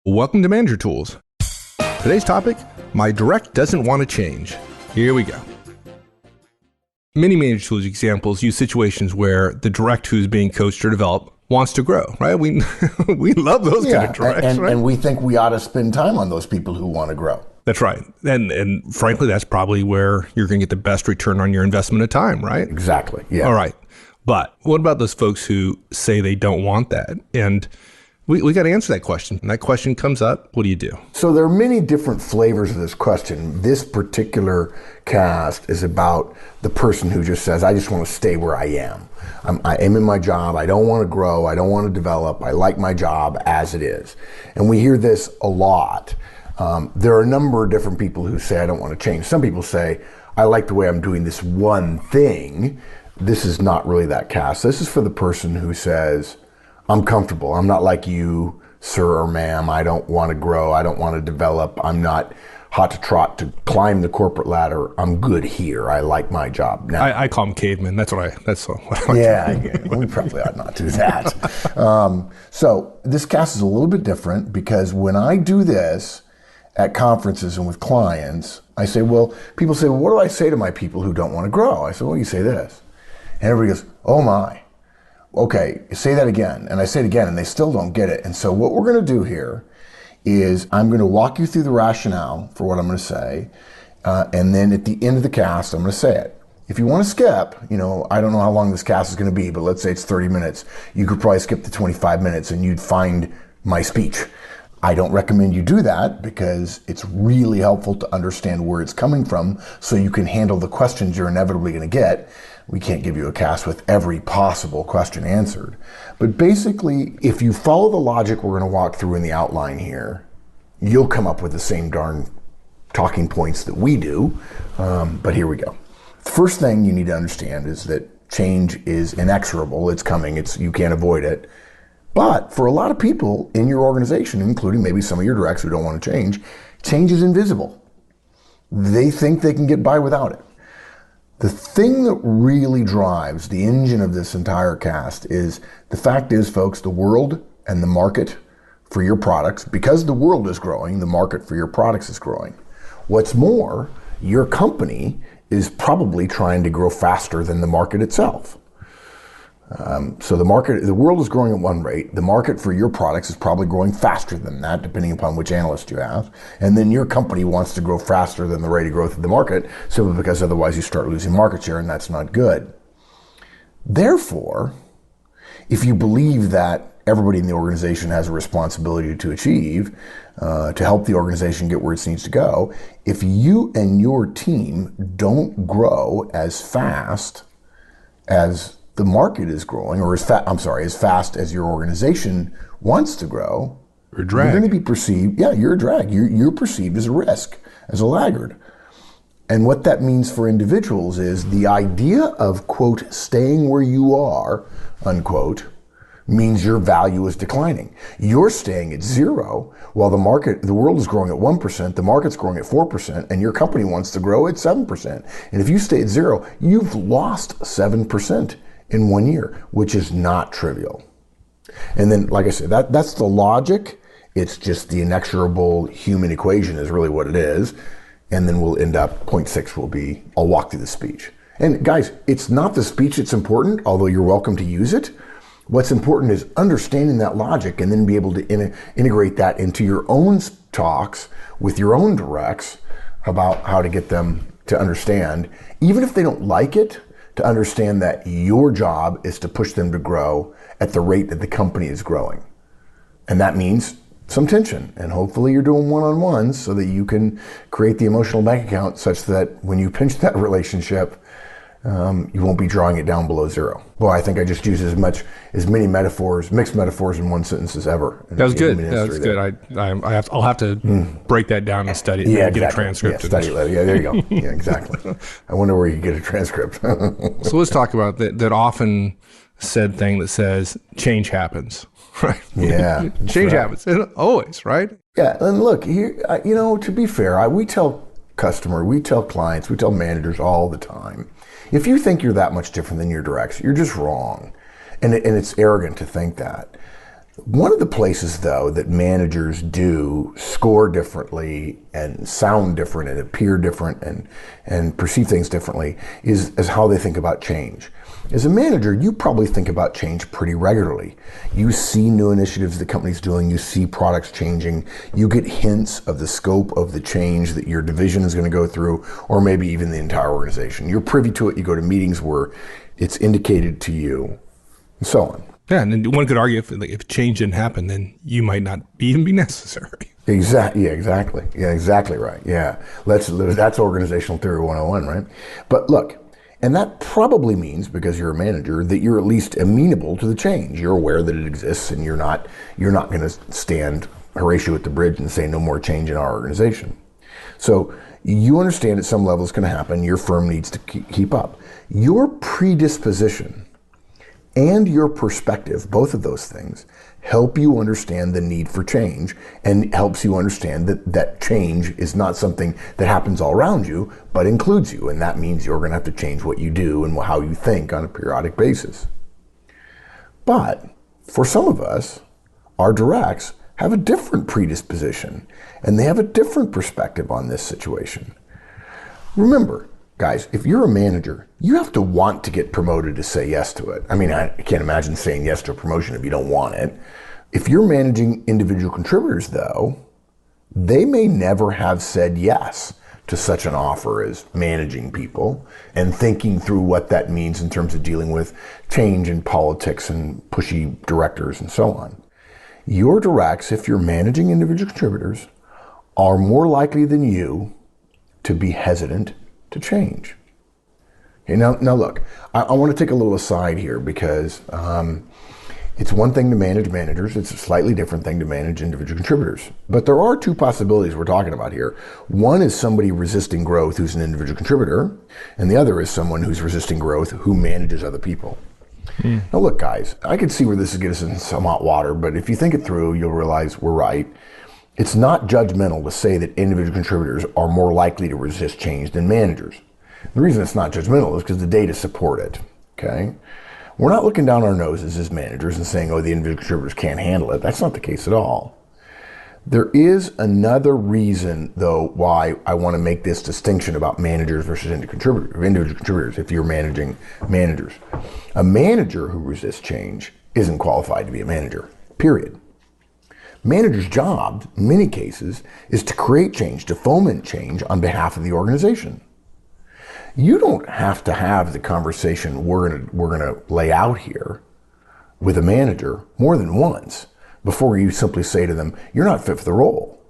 Welcome to Manager Tools. Today's topic, my direct doesn't want to change. Here we go. Many Manager Tools examples use situations where the direct who's being coached or developed wants to grow, right? We love those kind of directs, right? And we think we ought to spend time on those people who want to grow. That's right. And frankly, that's probably where you're going to get the best return on your investment of time, right? Exactly, yeah. All right. But what about those folks who say they don't want that? And we got to answer that question. And that question comes up, what do you do? So there are many different flavors of this question. This particular cast is about the person who just says, I just want to stay where I am. I am in my job. I don't want to grow. I don't want to develop. I like my job as it is. And we hear this a lot. There are a number of different people who say, I don't want to change. Some people say, I like the way I'm doing this one thing. This is not really that cast. This is for the person who says, I'm comfortable. I'm not like you, sir or ma'am. I don't want to grow. I don't want to develop. I'm not hot to trot to climb the corporate ladder. I'm good here. I like my job. Now, I call them cavemen. That's what I like. Yeah, we probably ought not do that. So this cast is a little bit different because when I do this at conferences and with clients, I say, well, people say, well, what do I say to my people who don't want to grow? I say, well, you say this. And everybody goes, oh my. Okay, say that again. And I say it again, and they still don't get it. And so what we're going to do here is I'm going to walk you through the rationale for what I'm going to say. And then at the end of the cast, I'm going to say it. If you want to skip, I don't know how long this cast is going to be, but let's say it's 30 minutes. You could probably skip to 25 minutes and you'd find my speech. I don't recommend you do that because it's really helpful to understand where it's coming from so you can handle the questions you're inevitably going to get. We can't give you a cast with every possible question answered. But basically, if you follow the logic we're going to walk through in the outline here, you'll come up with the same darn talking points that we do. But here we go. The first thing you need to understand is that change is inexorable. It's coming. You can't avoid it. But for a lot of people in your organization, including maybe some of your directs who don't want to change is invisible. They think they can get by without it. The thing that really drives the engine of this entire cast is the fact is, folks, the world and the market for your products, because the world is growing, the market for your products is growing. What's more, your company is probably trying to grow faster than the market itself. So the world is growing at one rate. The market for your products is probably growing faster than that, depending upon which analyst you have. And then your company wants to grow faster than the rate of growth of the market, simply because otherwise you start losing market share, and that's not good. Therefore, if you believe that everybody in the organization has a responsibility to achieve, to help the organization get where it needs to go, if you and your team don't grow as fast as the market is growing, or as fast as your organization wants to grow, you're a drag. You're going to be perceived, you're a drag. You're perceived as a risk, as a laggard. And what that means for individuals is the idea of, quote, staying where you are, unquote, means your value is declining. You're staying at zero while the world is growing at 1%, the market's growing at 4%, and your company wants to grow at 7%. And if you stay at zero, you've lost 7% in 1 year, which is not trivial. And then, like I said, that's the logic. It's just the inexorable human equation is really what it is. And then we'll end up, point 6 will be, I'll walk through the speech. And guys, it's not the speech that's important, although you're welcome to use it. What's important is understanding that logic and then be able to integrate that into your own talks with your own directs about how to get them to understand, even if they don't like it, to understand that your job is to push them to grow at the rate that the company is growing. And that means some tension. And hopefully you're doing one-on-ones so that you can create the emotional bank account such that when you pinch that relationship, you won't be drawing it down below zero. Boy, I think I just used as many mixed metaphors in one sentence as ever. That was good. That was good. I'll have to break that down and study it. Yeah, get a transcript. Yeah, study it. Yeah, there you go. Yeah, exactly. I wonder where you get a transcript. So let's talk about that often said thing that says change happens. Right. Yeah. Change happens. Always, right? Yeah. And look, here, to be fair, we tell clients, we tell managers all the time, if you think you're that much different than your directs, you're just wrong. And it's arrogant to think that. One of the places, though, that managers do score differently and sound different and appear different and perceive things differently is how they think about change. As a manager, you probably think about change pretty regularly. You see new initiatives the company's doing, you see products changing, you get hints of the scope of the change that your division is going to go through, or maybe even the entire organization. You're privy to it, you go to meetings where it's indicated to you, and so on. Yeah, and then one could argue if change didn't happen, then you might not even be necessary. Exactly. Yeah, exactly. Yeah, exactly right. Yeah, that's organizational theory 101, right? But look, and that probably means, because you're a manager, that you're at least amenable to the change. You're aware that it exists, and you're not going to stand Horatio at the bridge and say no more change in our organization. So you understand at some level it's going to happen. Your firm needs to keep up. Your predisposition and your perspective, both of those things, help you understand the need for change and helps you understand that change is not something that happens all around you, but includes you. And that means you're going to have to change what you do and how you think on a periodic basis. But for some of us, our directs have a different predisposition and they have a different perspective on this situation. Remember, guys, if you're a manager, you have to want to get promoted to say yes to it. I mean, I can't imagine saying yes to a promotion if you don't want it. If you're managing individual contributors, though, they may never have said yes to such an offer as managing people and thinking through what that means in terms of dealing with change in politics and pushy directors and so on. Your directs, if you're managing individual contributors, are more likely than you to be hesitant to change. Okay, now look, I want to take a little aside here because it's one thing to manage managers. It's a slightly different thing to manage individual contributors. But there are two possibilities we're talking about here. One is somebody resisting growth who's an individual contributor, and the other is someone who's resisting growth who manages other people. Now look, guys, I can see where this is getting us in some hot water, but if you think it through, you'll realize we're right. It's not judgmental to say that individual contributors are more likely to resist change than managers. The reason it's not judgmental is because the data support it, okay? We're not looking down our noses as managers and saying, oh, the individual contributors can't handle it. That's not the case at all. There is another reason, though, why I want to make this distinction about managers versus individual contributors if you're managing managers. A manager who resists change isn't qualified to be a manager, period. Manager's job, in many cases, is to create change, to foment change on behalf of the organization. You don't have to have the conversation we're gonna lay out here with a manager more than once before you simply say to them, you're not fit for the role.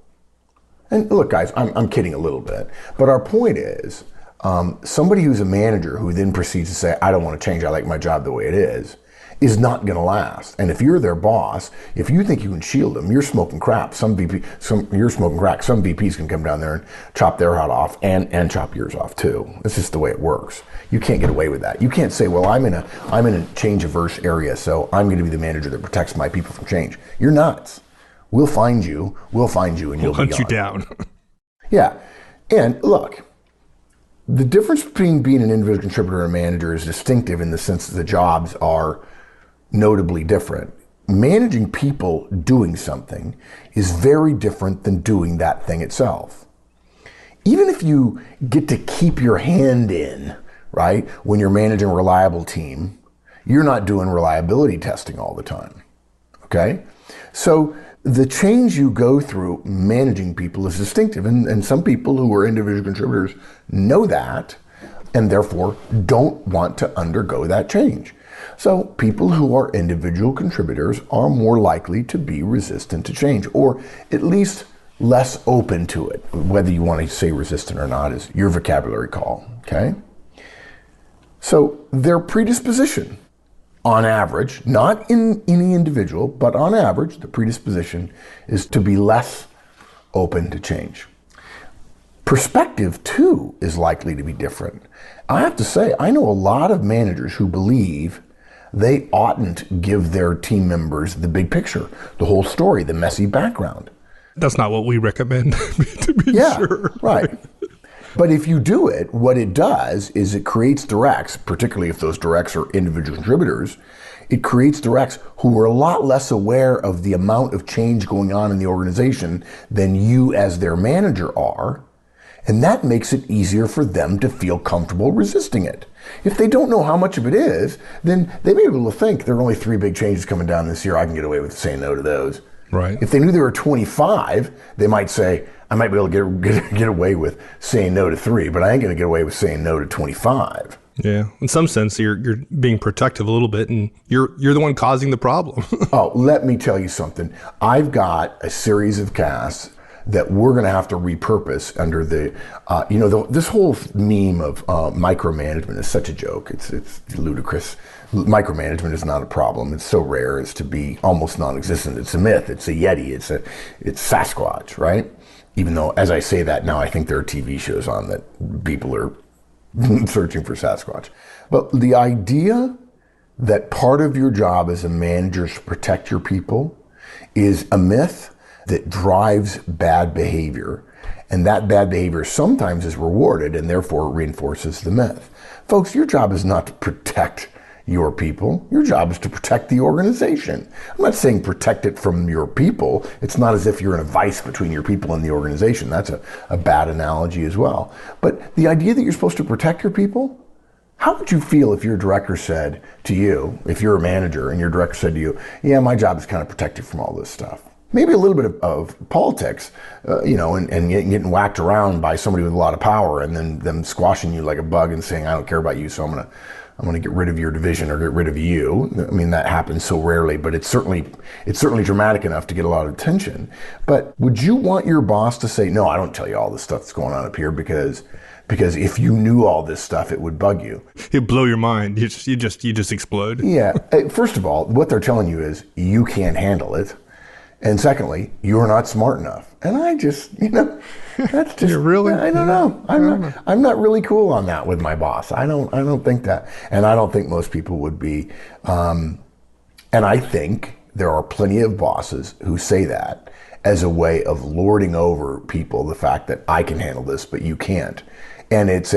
And look, guys, I'm kidding a little bit, but our point is, somebody who's a manager who then proceeds to say, I don't want to change, I like my job the way it is not going to last. And if you're their boss, if you think you can shield them, you're smoking crap. You're smoking crack. Some VPs can come down there and chop their head off and chop yours off too. That's just the way it works. You can't get away with that. You can't say, well, I'm in a change averse area, so I'm going to be the manager that protects my people from change. You're nuts. We'll find you, and you'll hunt you down. Yeah. And look, the difference between being an individual contributor and a manager is distinctive in the sense that the jobs are notably different. Managing people doing something is very different than doing that thing itself. Even if you get to keep your hand in, right, when you're managing a reliable team, you're not doing reliability testing all the time, okay? So the change you go through managing people is distinctive, and some people who are individual contributors know that and therefore don't want to undergo that change. So people who are individual contributors are more likely to be resistant to change, or at least less open to it. Whether you want to say resistant or not is your vocabulary call, okay? So their predisposition, on average, not in any individual, but on average, the predisposition is to be less open to change. Perspective, too, is likely to be different. I have to say, I know a lot of managers who believe they oughtn't give their team members the big picture, the whole story, the messy background. That's not what we recommend, to be sure. Right. But if you do it, what it does is it creates directs, particularly if those directs are individual contributors, It creates directs who are a lot less aware of the amount of change going on in the organization than you as their manager are. And that makes it easier for them to feel comfortable resisting it. If they don't know how much of it is, then they may be able to think there are only 3 big changes coming down this year. I can get away with saying no to those. Right. If they knew there were 25, they might say, I might be able to get away with saying no to 3, but I ain't going to get away with saying no to 25. Yeah. In some sense, you're being protective a little bit, and you're the one causing the problem. Oh, let me tell you something. I've got a series of casts that we're going to have to repurpose under the, this whole meme of micromanagement is such a joke. It's ludicrous. Micromanagement is not a problem. It's so rare as to be almost non-existent. It's a myth. It's a Yeti. It's Sasquatch, right? Even though, as I say that now, I think there are TV shows on that people are searching for Sasquatch. But the idea that part of your job as a manager is to protect your people is a myth that drives bad behavior. And that bad behavior sometimes is rewarded and therefore reinforces the myth. Folks, your job is not to protect your people. Your job is to protect the organization. I'm not saying protect it from your people. It's not as if you're in a vice between your people and the organization. That's a bad analogy as well. But the idea that you're supposed to protect your people, how would you feel if your director said to you, if you're a manager and your director said to you, yeah, my job is kind of protected from all this stuff? Maybe a little bit of politics, and getting whacked around by somebody with a lot of power, and then them squashing you like a bug and saying, I don't care about you, so I'm gonna get rid of your division or get rid of you. I mean, that happens so rarely, but it's certainly dramatic enough to get a lot of attention. But would you want your boss to say, no, I don't tell you all this stuff that's going on up here because if you knew all this stuff, it would bug you. It'd blow your mind. You just explode. Yeah. First of all, what they're telling you is you can't handle it. And secondly, you're not smart enough. And I just, that's just, really? I don't know. I'm not really cool on that with my boss. I don't think that. And I don't think most people would be. And I think there are plenty of bosses who say that as a way of lording over people, the fact that I can handle this, but you can't. And it's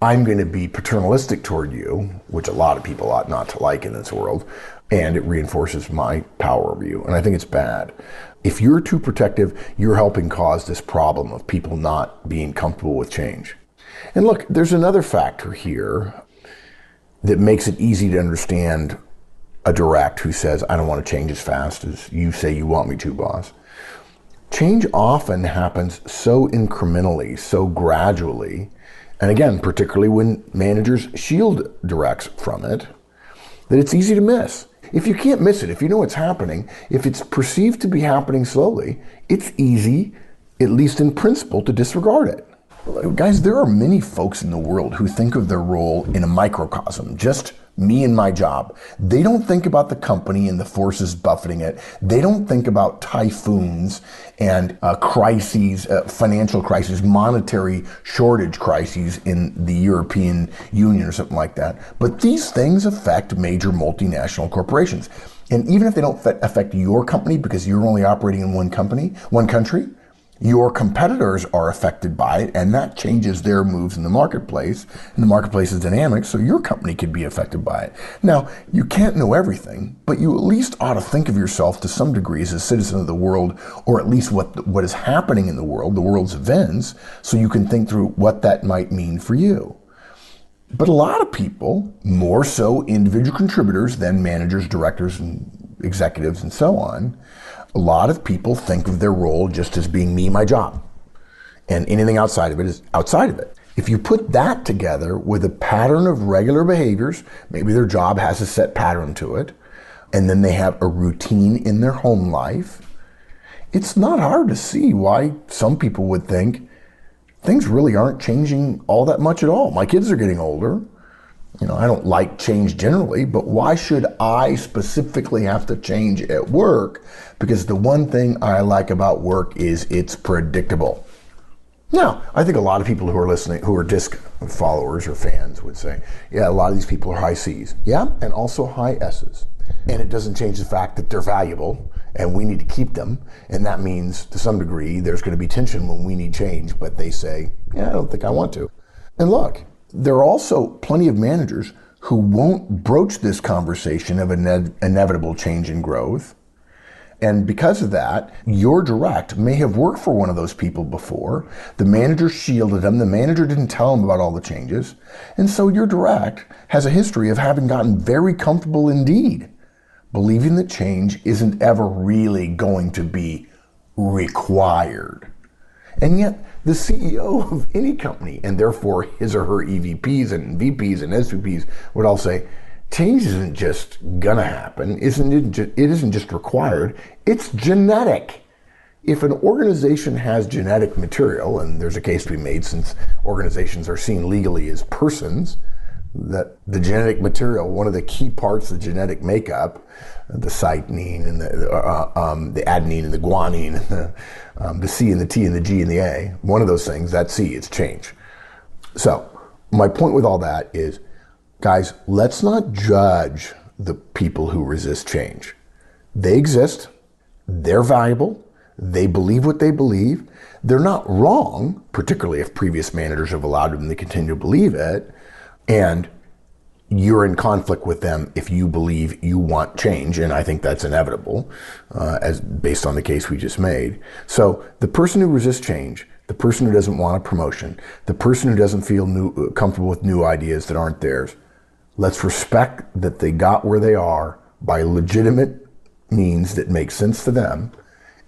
I'm going to be paternalistic toward you, which a lot of people ought not to like in this world. And it reinforces my power over you. And I think it's bad. If you're too protective, you're helping cause this problem of people not being comfortable with change. And look, there's another factor here that makes it easy to understand a direct who says, I don't want to change as fast as you say you want me to, boss. Change often happens so incrementally, so gradually, and again, particularly when managers shield directs from it, that it's easy to miss. If you can't miss it, if you know what's happening, if it's perceived to be happening slowly, it's easy, at least in principle, to disregard it. Guys, there are many folks in the world who think of their role in a microcosm, just me and my job. They don't think about the company and the forces buffeting it. They don't think about typhoons and crises, financial crises, monetary shortage crises in the European Union or something like that. But these things affect major multinational corporations. And even if they don't affect your company because you're only operating in one country, your competitors are affected by it, and that changes their moves in the marketplace. And the marketplace is dynamic, so your company could be affected by it. Now, you can't know everything, but you at least ought to think of yourself to some degree as a citizen of the world, or at least what is happening in the world's events, so you can think through what that might mean for you. But a lot of people, more so individual contributors than managers, directors, and executives, and so on, a lot of people think of their role just as being me, my job. And anything outside of it is outside of it. If you put that together with a pattern of regular behaviors, maybe their job has a set pattern to it, and then they have a routine in their home life, it's not hard to see why some people would think things really aren't changing all that much at all. My kids are getting older. I don't like change generally, but why should I specifically have to change at work? Because the one thing I like about work is it's predictable. Now, I think a lot of people who are listening, who are DISC followers or fans would say, yeah, a lot of these people are high C's. Yeah, and also high S's. And it doesn't change the fact that they're valuable and we need to keep them. And that means to some degree, there's going to be tension when we need change, but they say, yeah, I don't think I want to. And look, there are also plenty of managers who won't broach this conversation of inevitable change and growth. And because of that, your direct may have worked for one of those people before. The manager shielded them. The manager didn't tell them about all the changes. And so your direct has a history of having gotten very comfortable indeed, believing that change isn't ever really going to be required. And yet, the CEO of any company, and therefore his or her EVPs and VPs and SVPs, would all say, change isn't just gonna happen, it isn't just required, it's genetic. If an organization has genetic material, and there's a case to be made since organizations are seen legally as persons, that the genetic material, one of the key parts of the genetic makeup, the cytosine and the adenine and the guanine, and the C and the T and the G and the A, one of those things, that C, it's change. So my point with all that is, guys, let's not judge the people who resist change. They exist, they're valuable, they believe what they believe, they're not wrong, particularly if previous managers have allowed them to continue to believe it, and you're in conflict with them if you believe you want change, and I think that's inevitable, as based on the case we just made. So the person who resists change, the person who doesn't want a promotion, the person who doesn't feel comfortable with new ideas that aren't theirs, let's respect that they got where they are by legitimate means that make sense to them,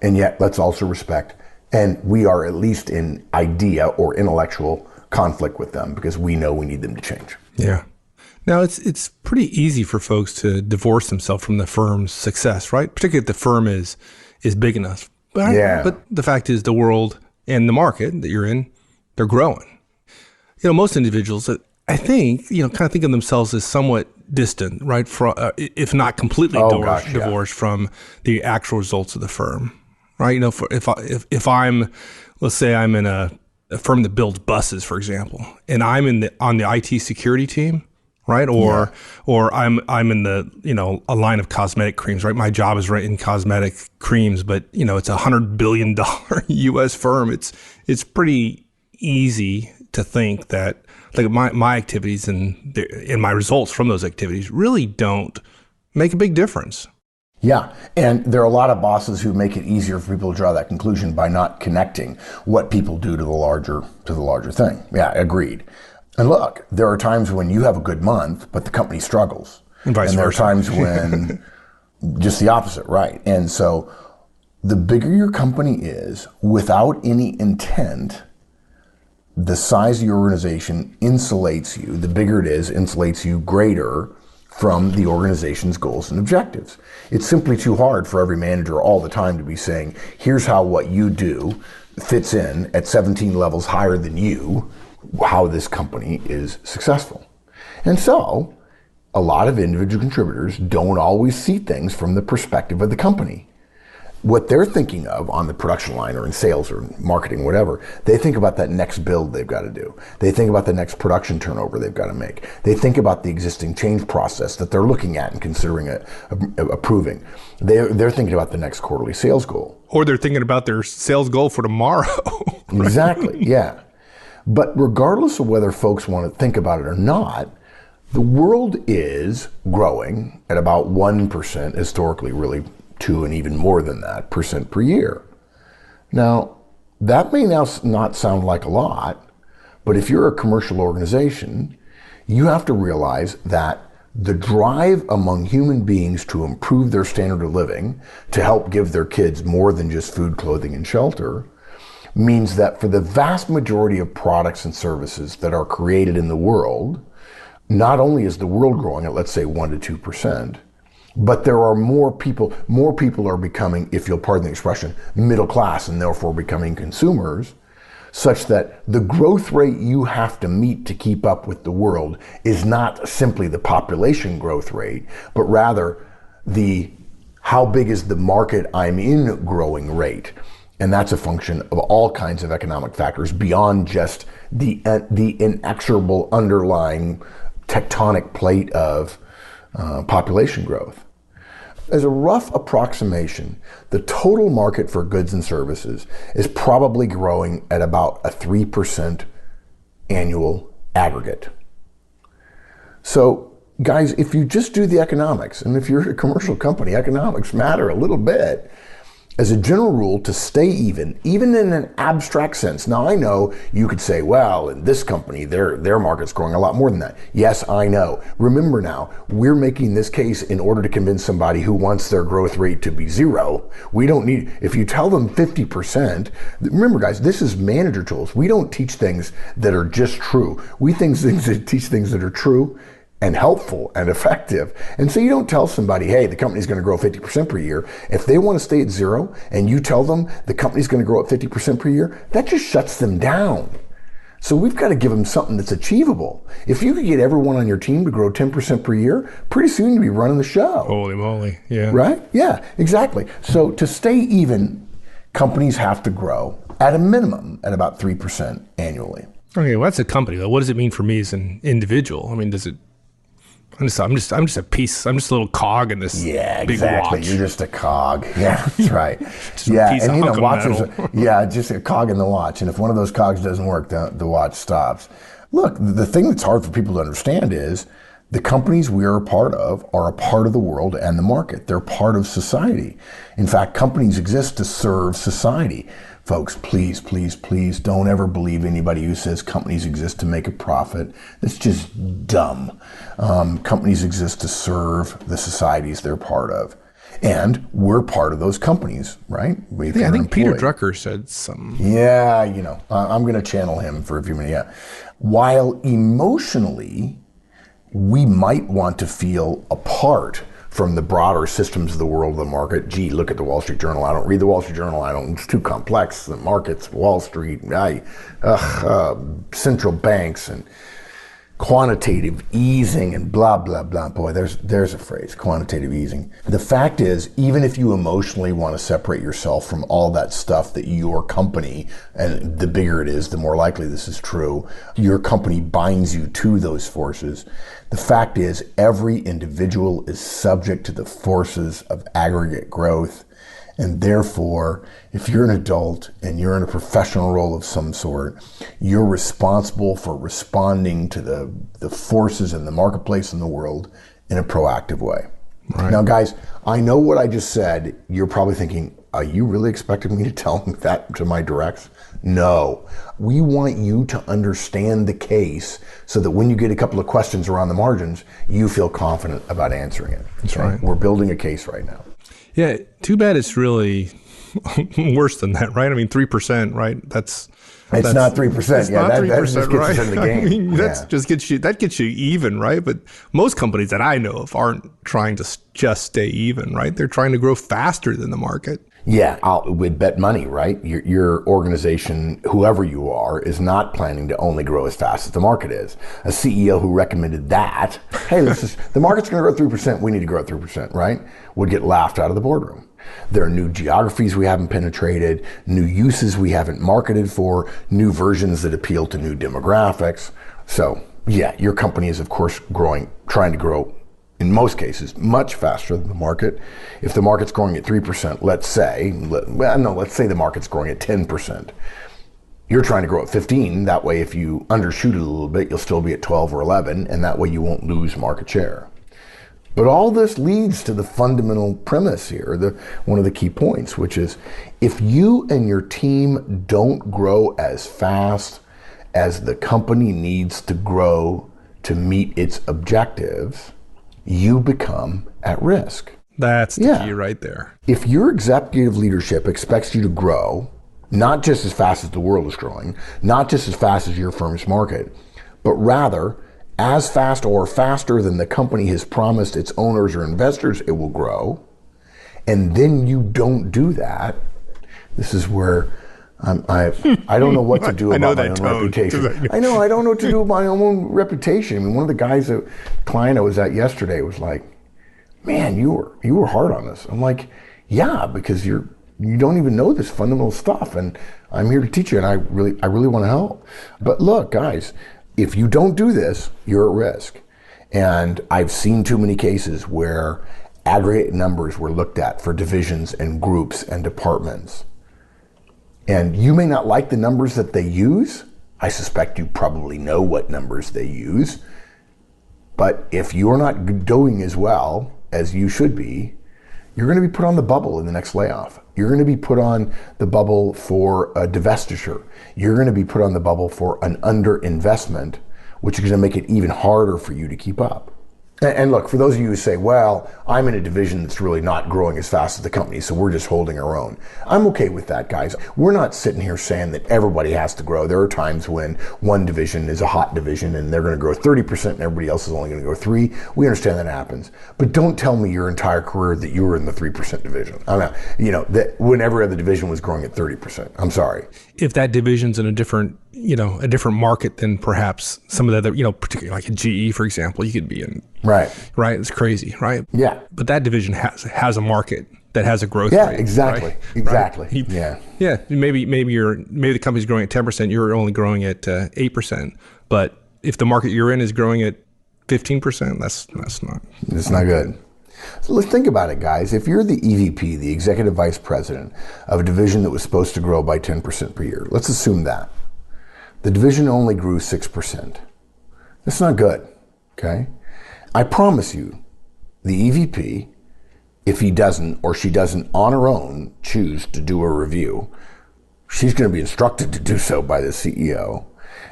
and yet let's also respect, and we are at least in idea or intellectual conflict with them because we know we need them to change. Yeah. Now, it's pretty easy for folks to divorce themselves from the firm's success, right? Particularly if the firm is big enough. But the fact is the world and the market that you're in, they're growing. Most individuals, I think, kind of think of themselves as somewhat distant, right? If not completely divorced from the actual results of the firm, right? If I'm, let's say I'm in a firm that builds buses, for example, and I'm on the IT security team, right? Or I'm in the, a line of cosmetic creams, right? My job is right in cosmetic creams, but it's $100 billion US firm. It's pretty easy to think that like my activities and my results from those activities really don't make a big difference. Yeah, and there are a lot of bosses who make it easier for people to draw that conclusion by not connecting what people do to the larger thing. Yeah, agreed. And look, there are times when you have a good month, but the company struggles. And vice versa. There are times when just the opposite, right? And so the bigger your company is, without any intent, the size of your organization insulates you. The bigger it is, insulates you greater from the organization's goals and objectives. It's simply too hard for every manager all the time to be saying, here's how what you do fits in at 17 levels higher than you, how this company is successful. And so a lot of individual contributors don't always see things from the perspective of the company. What they're thinking of on the production line or in sales or marketing, whatever, they think about that next build they've got to do. They think about the next production turnover they've got to make. They think about the existing change process that they're looking at and considering approving. They're thinking about the next quarterly sales goal. Or they're thinking about their sales goal for tomorrow. Right? Exactly, yeah. But regardless of whether folks want to think about it or not, the world is growing at about 1%, historically really 2 and even more than that % per year. Now, that may now not sound like a lot, but if you're a commercial organization, you have to realize that the drive among human beings to improve their standard of living, to help give their kids more than just food, clothing, and shelter, means that for the vast majority of products and services that are created in the world, not only is the world growing at, let's say, 1 to 2%, but there are more people are becoming, if you'll pardon the expression, middle class and therefore becoming consumers, such that the growth rate you have to meet to keep up with the world is not simply the population growth rate, but rather the how big is the market I'm in growing rate. And that's a function of all kinds of economic factors beyond just the inexorable underlying tectonic plate of population growth. As a rough approximation, the total market for goods and services is probably growing at about a 3% annual aggregate. So guys, if you just do the economics, and if you're a commercial company, economics matter a little bit. As a general rule, to stay even in an abstract sense. Now, I know you could say, well, in this company, their market's growing a lot more than that. Yes, I know. Remember now, we're making this case in order to convince somebody who wants their growth rate to be 0. We don't need, if you tell them 50%, remember guys, this is manager tools. We don't teach things that are just true. We teach things that are true and helpful and effective. And so you don't tell somebody, hey, the company's going to grow 50% per year. If they want to stay at 0 and you tell them the company's going to grow at 50% per year, that just shuts them down. So we've got to give them something that's achievable. If you could get everyone on your team to grow 10% per year, pretty soon you'll be running the show. Holy moly, yeah. Right? Yeah, exactly. So to stay even, companies have to grow at a minimum at about 3% annually. Okay, well, that's a company, though. What does it mean for me as an individual? I mean, does it... I'm just a piece. I'm just a little cog in this big exactly. watch. You're just a cog. Yeah, that's right. Piece and of watches. Just a cog in the watch. And if one of those cogs doesn't work, the watch stops. Look, the thing that's hard for people to understand is the companies we are a part of are a part of the world and the market. They're part of society. In fact, companies exist to serve society. Folks, please, please, please don't ever believe anybody who says companies exist to make a profit. That's just dumb. Companies exist to serve the societies they're part of. And we're part of those companies, right? I think Peter Drucker said something. Yeah, I'm going to channel him for a few minutes. Yeah. While emotionally, we might want to feel apart from the broader systems of the world, the market. Gee, look at the Wall Street Journal. I don't read the Wall Street Journal. It's too complex. The markets, Wall Street, central banks and quantitative easing and blah, blah, blah. Boy, there's a phrase, quantitative easing. The fact is, even if you emotionally want to separate yourself from all that stuff that your company, and the bigger it is, the more likely this is true, your company binds you to those forces. The fact is, every individual is subject to the forces of aggregate growth. And therefore, if you're an adult and you're in a professional role of some sort, you're responsible for responding to the forces in the marketplace and the world in a proactive way. Right. Now, guys, I know what I just said. You're probably thinking, are you really expecting me to tell that to my directs? No. We want you to understand the case so that when you get a couple of questions around the margins, you feel confident about answering it. That's right. We're building a case right now. Yeah, too bad it's really worse than that, right? I mean, 3%, right? That's not 3%. It's not 3%, that just gets us in the game. I mean, that gets you even, right? But most companies that I know of aren't trying to just stay even, right? They're trying to grow faster than the market. Yeah, we'd bet money, right? Your organization, whoever you are, is not planning to only grow as fast as the market is. A CEO who recommended that, hey, the market's going to grow 3%, we need to grow at 3%, right? Would get laughed out of the boardroom. There are new geographies we haven't penetrated, new uses we haven't marketed for, new versions that appeal to new demographics. So, yeah, your company is, of course, trying to grow, in most cases, much faster than the market. If the market's growing at 3%, let's say the market's growing at 10%. You're trying to grow at 15. That way, if you undershoot it a little bit, you'll still be at 12 or 11, and that way you won't lose market share. But all this leads to the fundamental premise here, one of the key points, which is if you and your team don't grow as fast as the company needs to grow to meet its objectives, you become at risk. That's the key right there. If your executive leadership expects you to grow, not just as fast as the world is growing, not just as fast as your firm's market, but rather as fast or faster than the company has promised its owners or investors it will grow, and then you don't do that, this is where I don't know what to do about my own reputation. I don't know what to do with my own reputation. I mean, one of the guys, a client I was at yesterday was like, man, you were hard on us. I'm like, yeah, because you don't even know this fundamental stuff, and I'm here to teach you, and I really want to help. But look, guys, if you don't do this, you're at risk. And I've seen too many cases where aggregate numbers were looked at for divisions and groups and departments. And you may not like the numbers that they use. I suspect you probably know what numbers they use. But if you're not doing as well as you should be, you're going to be put on the bubble in the next layoff. You're going to be put on the bubble for a divestiture. You're going to be put on the bubble for an underinvestment, which is going to make it even harder for you to keep up. And look, for those of you who say, well, I'm in a division that's really not growing as fast as the company, so we're just holding our own. I'm okay with that, guys. We're not sitting here saying that everybody has to grow. There are times when one division is a hot division and they're going to grow 30% and everybody else is only going to grow 3%. We understand that happens. But don't tell me your entire career that you were in the 3% division. I mean, that whenever the division was growing at 30%. I'm sorry. If that division's in a different market than perhaps some of the other, particularly like a GE, for example, you could be in. Right. It's crazy, right? Yeah. But that division has a market that has a growth rate. Yeah, exactly. Right? Exactly. Right? Yeah. Yeah. Maybe the company's growing at 10%, you're only growing at 8%. But if the market you're in is growing at 15%, that's not. It's not good. So let's think about it, guys. If you're the EVP, the executive vice president of a division that was supposed to grow by 10% per year, let's assume that. The division only grew 6%. That's not good, okay? I promise you, the EVP, if he doesn't or she doesn't on her own choose to do a review, she's going to be instructed to do so by the CEO,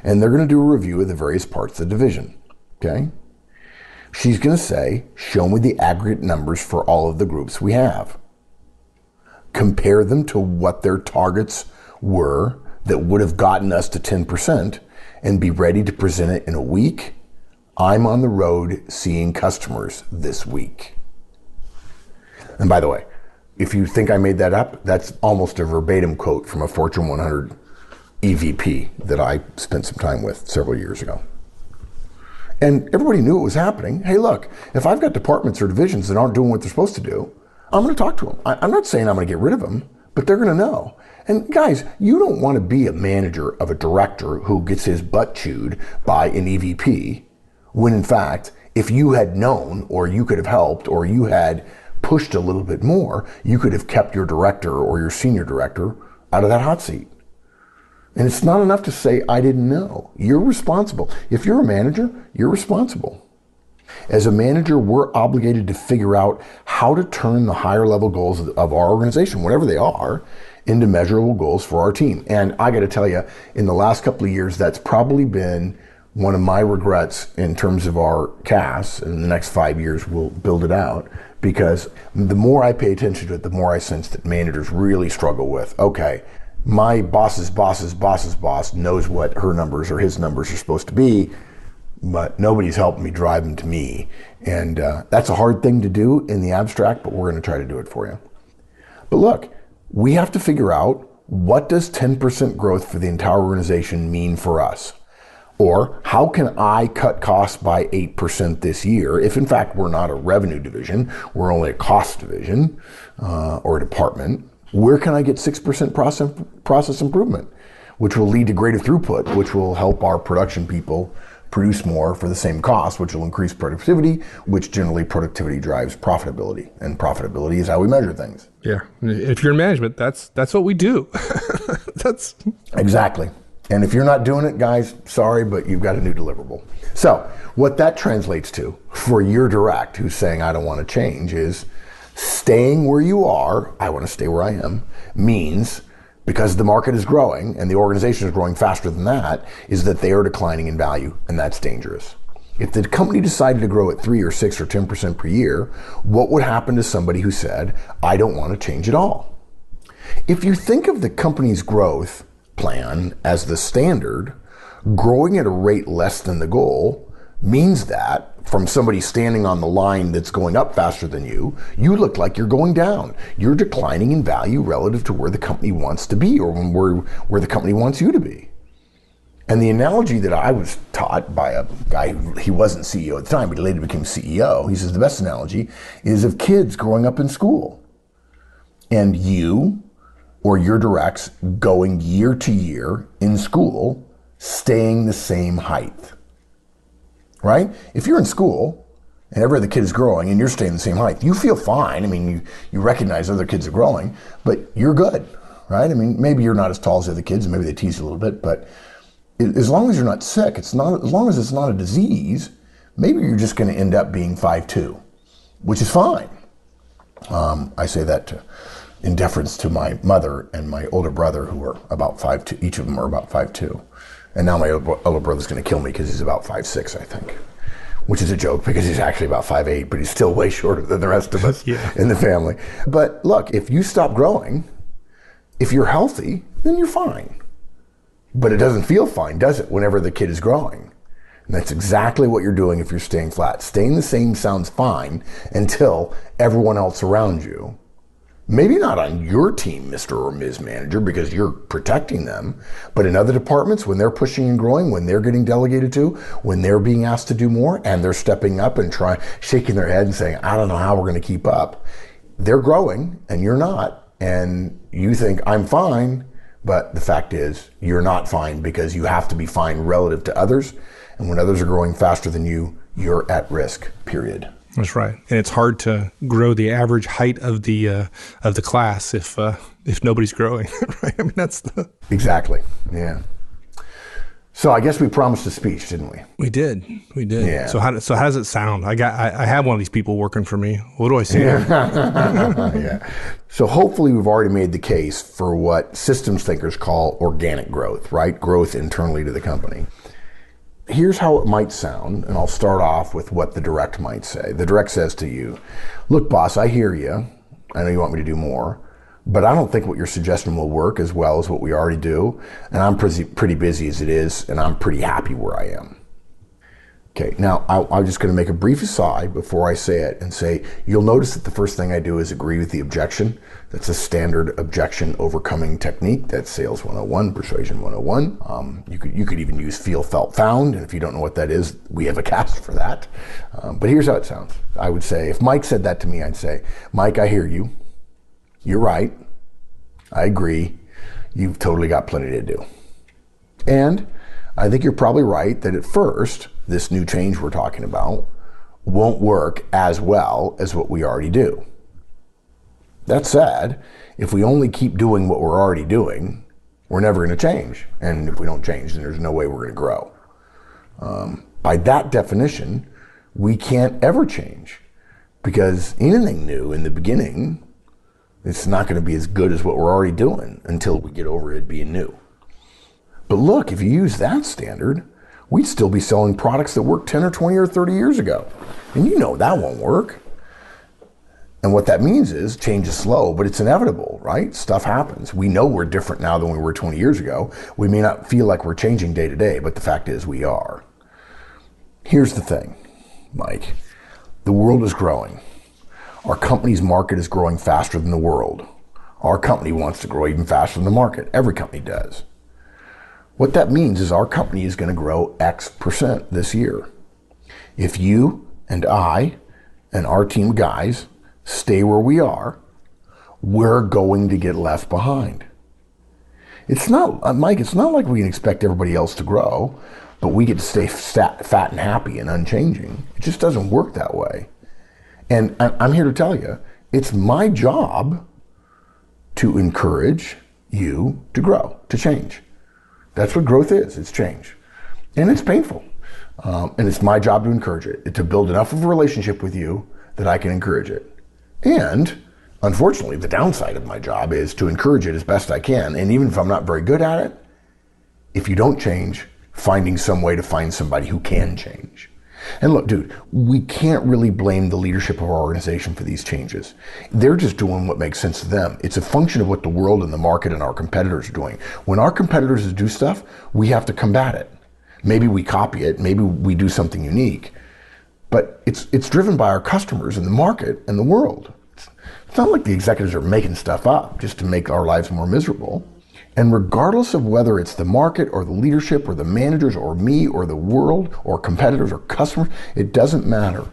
and they're going to do a review of the various parts of the division, okay? She's going to say, show me the aggregate numbers for all of the groups we have. Compare them to what their targets were that would have gotten us to 10% and be ready to present it in a week. I'm on the road seeing customers this week. And by the way, if you think I made that up, that's almost a verbatim quote from a Fortune 100 EVP that I spent some time with several years ago. And everybody knew it was happening. Hey, look, if I've got departments or divisions that aren't doing what they're supposed to do, I'm going to talk to them. I'm not saying I'm going to get rid of them, but they're going to know. And guys, you don't want to be a manager of a director who gets his butt chewed by an EVP, when in fact, if you had known, or you could have helped, or you had pushed a little bit more, you could have kept your director or your senior director out of that hot seat. And it's not enough to say, I didn't know. You're responsible. If you're a manager, you're responsible. As a manager, we're obligated to figure out how to turn the higher level goals of our organization, whatever they are, into measurable goals for our team. And I got to tell you, in the last couple of years, that's probably been one of my regrets in terms of our CAS. In the next 5 years, we'll build it out, because the more I pay attention to it, the more I sense that managers really struggle with, okay, my boss's boss knows what her numbers or his numbers are supposed to be, but nobody's helping me drive them to me. And that's a hard thing to do in the abstract, but we're going to try to do it for you. But look, we have to figure out, what does 10% growth for the entire organization mean for us? Or how can I cut costs by 8% this year if in fact we're not a revenue division, we're only a cost division or a department? Where can I get 6% process improvement, which will lead to greater throughput, which will help our production people produce more for the same cost, which will increase productivity, which generally productivity drives profitability, and profitability is how we measure things. Yeah, if you're in management, that's what we do. That's exactly. And if you're not doing it, guys, sorry, but you've got a new deliverable. So what that translates to for your direct who's saying, I don't want to change, is staying where you are, I want to stay where I am, means, because the market is growing and the organization is growing faster than that, is that they are declining in value, and that's dangerous. If the company decided to grow at 3 or 6 or 10% per year, what would happen to somebody who said, I don't want to change at all? If you think of the company's growth plan as the standard, growing at a rate less than the goal means that from somebody standing on the line that's going up faster than you, you look like you're going down. You're declining in value relative to where the company wants to be, or where the company wants you to be. And the analogy that I was taught by a guy, he wasn't CEO at the time, but he later became CEO. He says the best analogy is of kids growing up in school. And you or your directs going year to year in school, staying the same height. Right? If you're in school and every other kid is growing and you're staying the same height, you feel fine. I mean, you recognize other kids are growing, but you're good, right? I mean, maybe you're not as tall as the other kids, and maybe they tease you a little bit, but as long as you're not sick, as long as it's not a disease, maybe you're just going to end up being 5'2", which is fine. I say that in deference to my mother and my older brother, who are about 5'2". Each of them are about 5'2". And now my older brother's going to kill me because he's about 5'6", I think. Which is a joke because he's actually about 5'8", but he's still way shorter than the rest of us in the family. But look, if you stop growing, if you're healthy, then you're fine. But it doesn't feel fine, does it, whenever the kid is growing? And that's exactly what you're doing if you're staying flat. Staying the same sounds fine until everyone else around you, maybe not on your team, Mr. or Ms. Manager, because you're protecting them, but in other departments, when they're pushing and growing, when they're getting delegated to, when they're being asked to do more, and they're stepping up and shaking their head and saying, I don't know how we're going to keep up. They're growing and you're not, and you think, I'm fine, but the fact is, you're not fine because you have to be fine relative to others, and when others are growing faster than you, you're at risk, period. That's right, and it's hard to grow the average height of the class if nobody's growing, right? I mean, that's the exactly, yeah. So I guess we promised a speech, didn't we? We did. Yeah. So how does it sound? I have one of these people working for me. What do I say? Yeah. So hopefully we've already made the case for what systems thinkers call organic growth, right? Growth internally to the company. Here's how it might sound, and I'll start off with what the direct might say. The direct says to you, look, boss, I hear you. I know you want me to do more, but I don't think what you're suggesting will work as well as what we already do, and I'm pretty busy as it is, and I'm pretty happy where I am. Okay, now I'm just going to make a brief aside before I say it and say, you'll notice that the first thing I do is agree with the objection. That's a standard objection overcoming technique. That's Sales 101, Persuasion 101. You could even use Feel, Felt, Found, and if you don't know what that is, we have a cast for that. But here's how it sounds. I would say, if Mike said that to me, I'd say, Mike, I hear you. You're right. I agree. You've totally got plenty to do. And I think you're probably right that at first, this new change we're talking about won't work as well as what we already do. That said, if we only keep doing what we're already doing, we're never going to change. And if we don't change, then there's no way we're going to grow. By that definition, we can't ever change because anything new in the beginning, it's not going to be as good as what we're already doing until we get over it being new. But look, if you use that standard, we'd still be selling products that worked 10 or 20 or 30 years ago. And you know that won't work. And what that means is change is slow, but it's inevitable, right? Stuff happens. We know we're different now than we were 20 years ago. We may not feel like we're changing day to day, but the fact is we are. Here's the thing, Mike. The world is growing. Our company's market is growing faster than the world. Our company wants to grow even faster than the market. Every company does. What that means is our company is going to grow X% this year. If you and I and our team of guys stay where we are, we're going to get left behind. It's not, Mike, it's not like we can expect everybody else to grow, but we get to stay fat and happy and unchanging. It just doesn't work that way. And I'm here to tell you, it's my job to encourage you to grow, to change. That's what growth is. It's change. And it's painful. And it's my job to encourage it, to build enough of a relationship with you that I can encourage it. And unfortunately, the downside of my job is to encourage it as best I can. And even if I'm not very good at it, if you don't change, finding some way to find somebody who can change. And look, dude, we can't really blame the leadership of our organization for these changes. They're just doing what makes sense to them. It's a function of what the world and the market and our competitors are doing. When our competitors do stuff, we have to combat it. Maybe we copy it, maybe we do something unique, but it's driven by our customers and the market and the world. It's not like the executives are making stuff up just to make our lives more miserable. And regardless of whether it's the market or the leadership or the managers or me or the world or competitors or customers, it doesn't matter.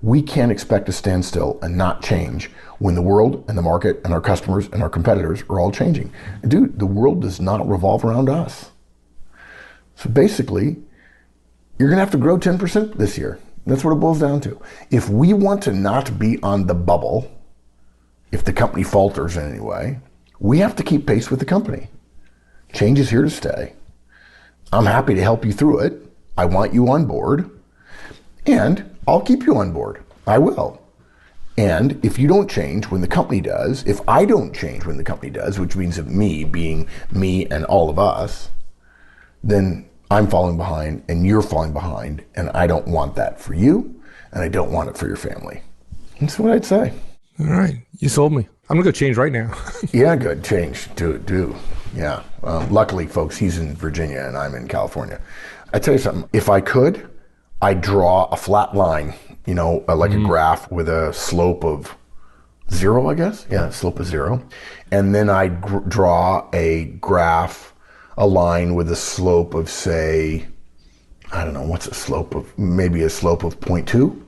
We can't expect to stand still and not change when the world and the market and our customers and our competitors are all changing. Dude, the world does not revolve around us. So basically, you're gonna have to grow 10% this year. That's what it boils down to. If we want to not be on the bubble, if the company falters in any way, we have to keep pace with the company. Change is here to stay. I'm happy to help you through it. I want you on board. And I'll keep you on board. I will. And if you don't change when the company does, if I don't change when the company does, which means of me being me and all of us, then I'm falling behind and you're falling behind. And I don't want that for you. And I don't want it for your family. That's what I'd say. All right. You sold me. I'm going to go change right now. Yeah, good. Change. Do. Yeah. Luckily, folks, he's in Virginia and I'm in California. I tell you something. If I could, I'd draw a flat line, like a graph with a slope of 0, I guess. Yeah, slope of 0. And then I'd draw a graph, a line with a slope of, say, I don't know, what's a slope of, maybe a slope of 0.2.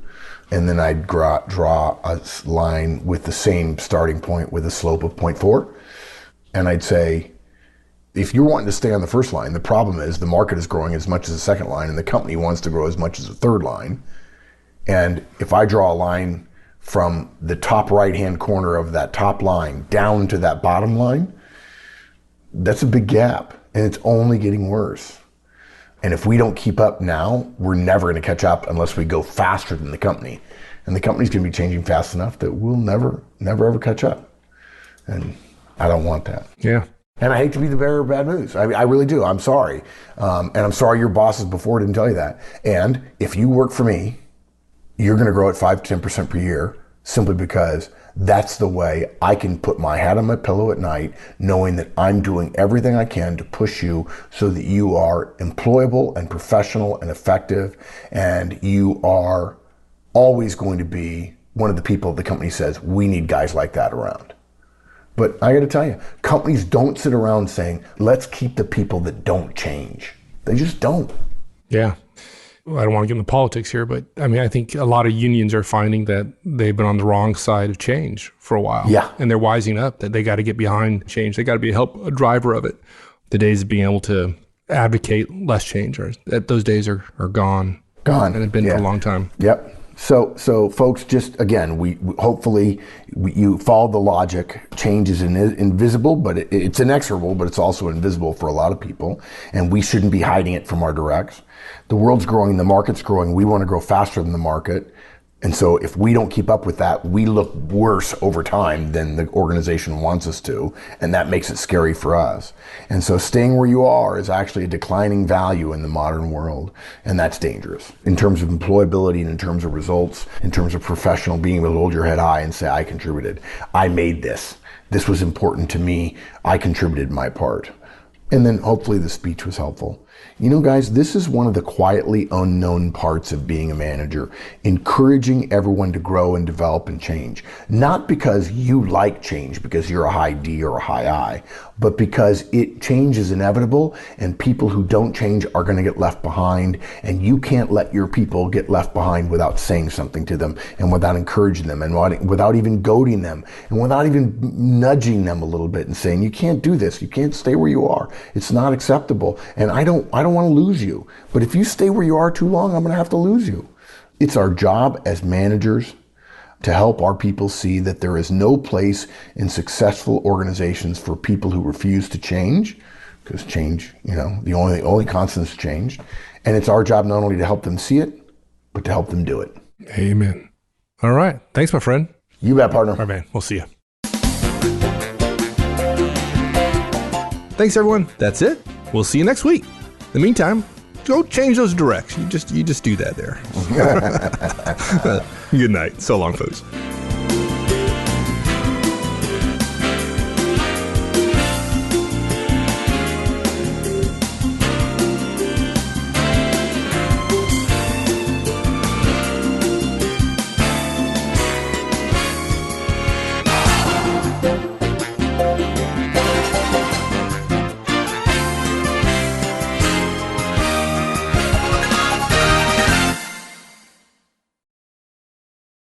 And then I'd draw a line with the same starting point with a slope of 0.4. And I'd say, if you're wanting to stay on the first line, the problem is the market is growing as much as the second line and the company wants to grow as much as the third line. And if I draw a line from the top right-hand corner of that top line down to that bottom line, that's a big gap and it's only getting worse. And if we don't keep up now, we're never going to catch up unless we go faster than the company. And the company's going to be changing fast enough that we'll never ever catch up. And I don't want that. Yeah. And I hate to be the bearer of bad news. I really do. I'm sorry. And I'm sorry your bosses before didn't tell you that. And if you work for me, you're going to grow at 5 to 10% per year simply because that's the way I can put my head on my pillow at night, knowing that I'm doing everything I can to push you so that you are employable and professional and effective, and you are always going to be one of the people the company says, we need guys like that around. But I got to tell you, companies don't sit around saying, let's keep the people that don't change. They just don't. Yeah. I don't want to get into politics here, but I think a lot of unions are finding that they've been on the wrong side of change for a while. Yeah. And they're wising up that they got to get behind change. They got to be a driver of it. The days of being able to advocate less change, those days are gone. Gone. And have been for a long time. Yep. So folks, just again, we hopefully you follow the logic. Change is invisible, but it's inexorable, but it's also invisible for a lot of people. And we shouldn't be hiding it from our directs. The world's growing, the market's growing. We want to grow faster than the market. And so if we don't keep up with that, we look worse over time than the organization wants us to. And that makes it scary for us. And so staying where you are is actually a declining value in the modern world. And that's dangerous in terms of employability and in terms of results, in terms of professional, being able to hold your head high and say, I contributed. I made this. This was important to me. I contributed my part. And then hopefully the speech was helpful. Guys, this is one of the quietly unknown parts of being a manager, encouraging everyone to grow and develop and change. Not because you like change, because you're a high D or a high I, but because change is inevitable and people who don't change are going to get left behind, and you can't let your people get left behind without saying something to them and without encouraging them and without even goading them and without even nudging them a little bit and saying, you can't do this. You can't stay where you are. It's not acceptable. And I don't want to lose you. But if you stay where you are too long, I'm going to have to lose you. It's our job as managers to help our people see that there is no place in successful organizations for people who refuse to change, because change, the only constant is change. And it's our job not only to help them see it, but to help them do it. Amen. All right. Thanks, my friend. You bet, partner. All right, man. We'll see you. Thanks, everyone. That's it. We'll see you next week. In the meantime, go change those directs. You just do that there. Good night. So long, folks.